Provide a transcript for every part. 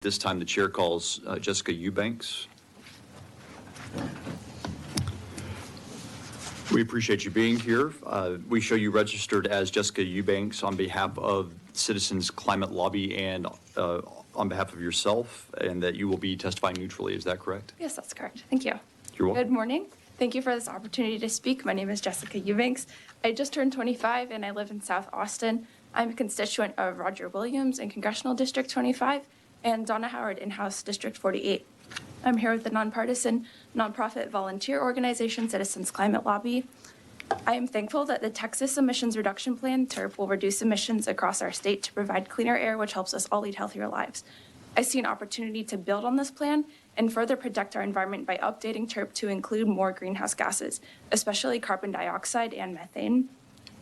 This time, the chair calls Jessica Eubanks. We appreciate you being here. We show you registered as Jessica Eubanks on behalf of Citizens Climate Lobby and on behalf of yourself, and that you will be testifying neutrally. Is that correct? Yes, that's correct. Thank you. You're welcome. Good morning. Thank you for this opportunity to speak. My name is Jessica Eubanks. I just turned 25 and I live in South Austin. I'm a constituent of Roger Williams in Congressional District 25 and Donna Howard in House District 48. I'm here with the nonpartisan, nonprofit volunteer organization Citizens Climate Lobby. I am thankful that the Texas Emissions Reduction Plan, TERP, will reduce emissions across our state to provide cleaner air, which helps us all lead healthier lives. I see an opportunity to build on this plan and further protect our environment by updating TERP to include more greenhouse gases, especially carbon dioxide and methane.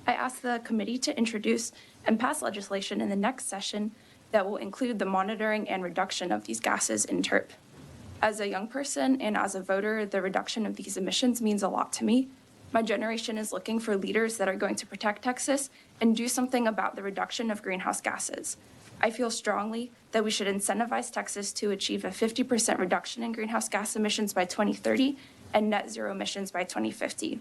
I ask the committee to introduce and pass legislation in the next session that will include the monitoring and reduction of these gases in TERP. As a young person and as a voter, the reduction of these emissions means a lot to me. My generation is looking for leaders that are going to protect Texas and do something about the reduction of greenhouse gases. I feel strongly that we should incentivize Texas to achieve a 50% reduction in greenhouse gas emissions by 2030 and net zero emissions by 2050.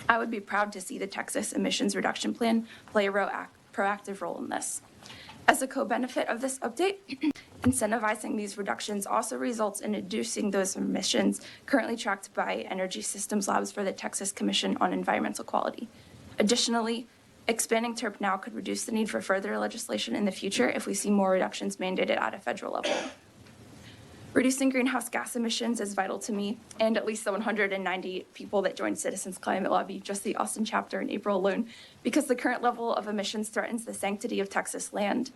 I would be proud to see the Texas Emissions Reduction Plan play a proactive role in this. As a co-benefit of this update, incentivizing these reductions also results in reducing those emissions currently tracked by Energy Systems Labs for the Texas Commission on Environmental Quality. Additionally, expanding TERP now could reduce the need for further legislation in the future if we see more reductions mandated at a federal level. Reducing greenhouse gas emissions is vital to me and at least the 190 people that joined Citizens Climate Lobby, just the Austin chapter in April alone, because the current level of emissions threatens the sanctity of Texas land.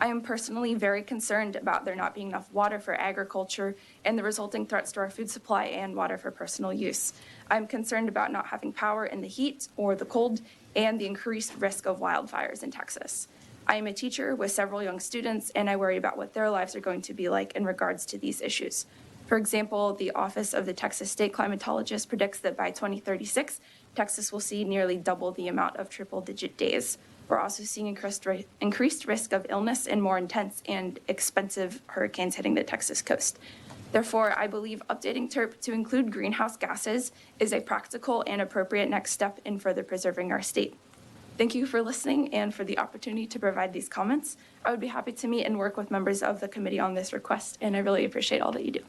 I am personally very concerned about there not being enough water for agriculture and the resulting threats to our food supply and water for personal use. I'm concerned about not having power in the heat or the cold and the increased risk of wildfires in Texas. I am a teacher with several young students, and I worry about what their lives are going to be like in regards to these issues. For example, the Office of the Texas State Climatologist predicts that by 2036, Texas will see nearly double the amount of triple-digit days. We're also seeing increased risk of illness and more intense and expensive hurricanes hitting the Texas coast. Therefore, I believe updating TERP to include greenhouse gases is a practical and appropriate next step in further preserving our state. Thank you for listening and for the opportunity to provide these comments. I would be happy to meet and work with members of the committee on this request, and I really appreciate all that you do.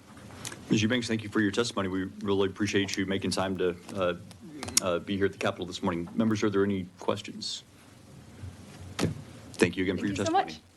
Ms. Eubanks, thank you for your testimony. We really appreciate you making time to be here at the Capitol this morning. Members, are there any questions? Thank you again for your testimony. Thank you so much.